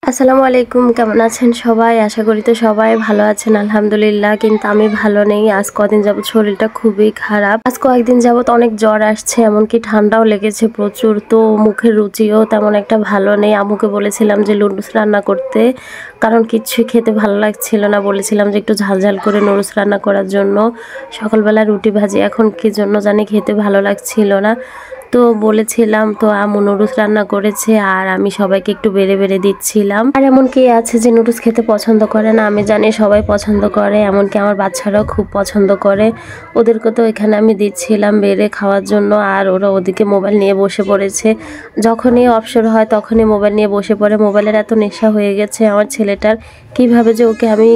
আসসালামু আলাইকুম, কেমন আছেন সবাই? আশা করি তো সবাই ভালো আছেন আলহামদুলিল্লাহ। কিন্তু আমি ভালো নেই। আজ কদিন যাবত শরীরটা খুবই খারাপ। আজ কয়েকদিন যাবত অনেক জ্বর আসছে, এমনকি ঠান্ডাও লেগেছে প্রচুর। তো মুখের রুচিও তেমন একটা ভালো নেই। আম্মুকে বলেছিলাম যে নুডলস রান্না করতে, কারণ কিচ্ছু খেতে ভালো লাগছিল না। বলেছিলাম যে একটু ঝাল ঝাল করে নুডলস রান্না করার জন্য। সকালবেলা রুটি ভাজি এখন কি জন্য জানি খেতে ভালো লাগছিল না। তো বলেছিলাম, তো আম্মু নুডলস রান্না করেছে আর আমি সবাইকে একটু বেড়ে বেড়ে দিচ্ছিলাম। আর এমন কি আছে যে নুডলস খেতে পছন্দ করে না? আমি জানি সবাই পছন্দ করে, এমনকি আমার বাচ্চারাও খুব পছন্দ করে। ওদেরকে তো এখানে আমি দিচ্ছিলাম বেড়ে খাওয়ার জন্য, আর ওরা ওদিকে মোবাইল নিয়ে বসে পড়েছে। যখনই অবসর হয় তখনই মোবাইল নিয়ে বসে পড়ে। মোবাইলের এত নেশা হয়ে গেছে আমার ছেলেটার, কিভাবে যে ওকে আমি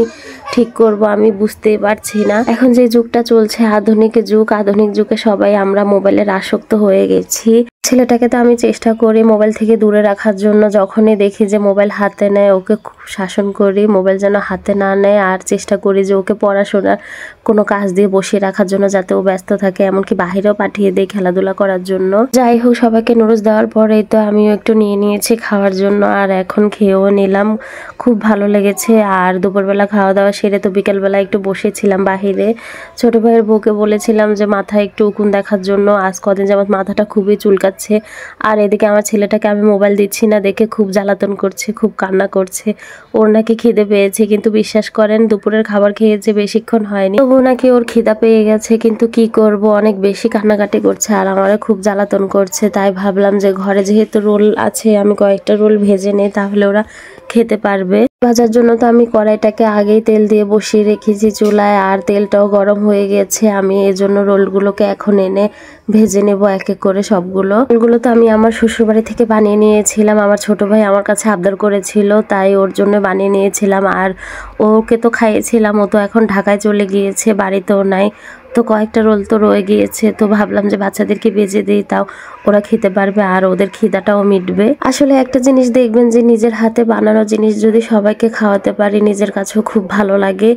ঠিক করব আমি বুঝতেই পারছি না। এখন যে যুগটা চলছে আধুনিক যুগ, আধুনিক যুগে সবাই আমরা মোবাইলের আসক্ত হয়ে গেছি। ছেলেটাকে তো আমি চেষ্টা করি মোবাইল থেকে দূরে রাখার জন্য। যখনই দেখি যে মোবাইল হাতে নেয় ওকে খুব শাসন করি মোবাইল যেন হাতে না নেয়, আর চেষ্টা করি যে ওকে পড়াশোনার কোনো কাজ দিয়ে বসিয়ে রাখার জন্য, যাতে ও ব্যস্ত থাকে। এমনকি বাহিরেও পাঠিয়ে দিই খেলাধুলা করার জন্য। যাই হোক, সবাইকে নুডলস দেওয়ার পরেই তো আমিও একটু নিয়ে নিয়েছি খাওয়ার জন্য, আর এখন খেয়েও নিলাম। খুব ভালো লেগেছে। আর দুপুরবেলা খাওয়া দাওয়া সেরে তো বিকেলবেলা একটু বসেছিলাম বাহিরে। ছোট ভাইয়ের বউকে বলেছিলাম যে মাথায় একটু উকুন দেখার জন্য। আজ কদিন যাবত মাথাটা খুবই চুলকাচ্ছে। আর এদিকে আমার ছেলেটাকে আমি মোবাইল দিচ্ছি না দেখে খুব জ্বালাতন করছে, খুব কান্না করছে। ওর নাকি খিদে পেয়েছে, কিন্তু বিশ্বাস করেন দুপুরের খাবার খেয়েছে বেশিক্ষণ হয়নি, তবুও নাকি ওর খিদা পেয়ে গেছে। কিন্তু কি করব, অনেক বেশি কান্নাকাটি করছে আর আমারও খুব জ্বালাতন করছে। তাই ভাবলাম যে ঘরে যেহেতু রোল আছে আমি কয়েকটা রোল ভেজে নেই, তাহলে ওরা খেতে পারবে। ভাজার জন্য তো আমি কড়াইটাকে আগেই তেল দিয়ে বসিয়ে রেখেছি চুলায়, আর তেলটাও গরম হয়ে গেছে। আমি এজন্য রোলগুলোকে এখন এনে ভেজে নেব এক এক করে সবগুলো। রোলগুলো তো আমি আমার শ্বশুরবাড়ি থেকে বানিয়ে নিয়েছিলাম। আমার ছোট ভাই আমার কাছে আবদার করেছিল, তাই ওর জন্য বানিয়ে নিয়েছিলাম। আর ওকে তো খাইয়েছিলাম, ও তো এখন ঢাকায় চলে গিয়েছে, বাড়িতেও নাই। তো কয়েকটা রোল তো রয়ে গিয়েছে, তো ভাবলাম যে বাচ্চাদেরকে ভেজে দিই, তাও ওরা খেতে পারবে আর ওদের খিদাটাও মিটবে। আসলে একটা জিনিস দেখবেন যে নিজের হাতে বানানো জিনিস যদি সবাইকে খাওয়াতে পারি নিজের কাছেও খুব ভালো লাগে।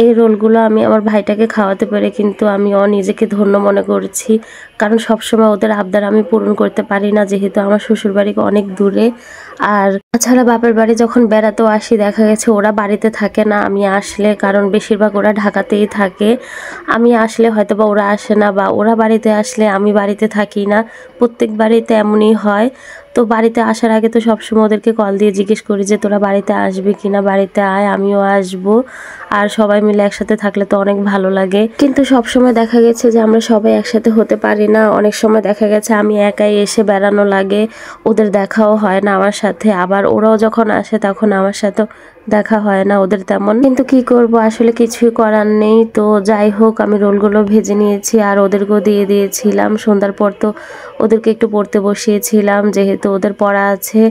এই রোলগুলো আমি আমার ভাইটাকে খাওয়াতে পেরে কিন্তু আমিও নিজেকে ধন্য মনে করছি, কারণ সবসময় ওদের আবদার আমি পূরণ করতে পারি না, যেহেতু আমার শ্বশুরবাড়ি অনেক দূরে। আর তাছাড়া বাপের বাড়ি যখন বেড়াতেও আসি দেখা গেছে ওরা বাড়িতে থাকে না আমি আসলে, কারণ বেশিরভাগ ওরা ঢাকাতেই থাকে। আমি আসলে হয়তো বা ওরা আসে না, বা ওরা বাড়িতে আসলে আমি বাড়িতে থাকি না। প্রত্যেক বাড়িতে এমনই হয়। তো বাড়িতে আসার আগে তো সবসময় ওদেরকে কল দিয়ে জিজ্ঞেস করি যে তোরা বাড়িতে আসবি কিনা, বাড়িতে আয়, আমিও আসবো। আর সবাই মিলে একসাথে থাকলে তো অনেক ভালো লাগে। কিন্তু সবসময় দেখা গেছে যে আমরা সবাই একসাথে হতে পারি না। অনেক সময় দেখা গেছে আমি একাই এসে বেড়ানো লাগে, ওদের দেখাও হয় না আমার সাথে। আবার ওরাও যখন আসে তখন আমার সাথেও দেখা হয় না ওদের তেমন। কিন্তু কি করব, আসলে কিছুই করার নেই। তো যাই হোক, আমি রোলগুলো ভেজে নিয়েছি আর ওদেরকেও দিয়ে দিয়েছিলাম। সন্ধ্যার পর তো ওদেরকে একটু পড়তে বসিয়েছিলাম, যেহেতু ওদের পড়া আছে।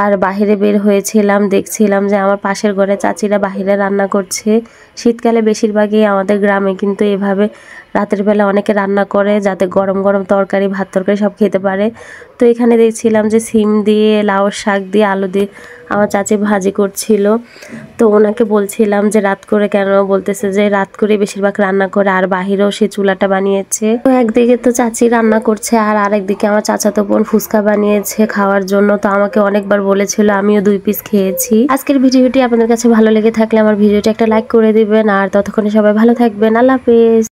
আর বাহিরে বের হয়েছিলাম, দেখছিলাম যে আমার পাশের ঘরে চাচিরা বাহিরে রান্না করছে। শীতকালে বেশিরভাগই আমাদের গ্রামে কিন্তু এভাবে রাতের বেলা অনেকে রান্না করে, যাতে গরম গরম তরকারি, ভাত তরকারি সব খেতে পারে। তো এখানে দেখছিলাম যে সিম দিয়ে, লাউ শাক দিয়ে, আলু দিয়ে আমার চাচি ভাজি করছিল। তো ওনাকে বলছিলাম যে রাত করে কেন, বলতেছে যে রাত করে বেশিরভাগ রান্না করে, আর বাহিরেও সে চুলাটা বানিয়েছে। তো একদিকে তো চাচি রান্না করছে আর আরেকদিকে আমার চাচাতো বোন ফুচকা বানিয়েছে খাওয়ার জন্য। তো আমাকে অনেকবার বলেছিল, আমিও 2 পিস খেয়েছি। আজকের ভিডিওটি আপনাদের কাছে ভালো লেগে থাকলে আমার ভিডিওটি একটা লাইক করে দিবেন, আর ততক্ষণে সবাই ভালো থাকবেন। আল্লাহ হাফেজ।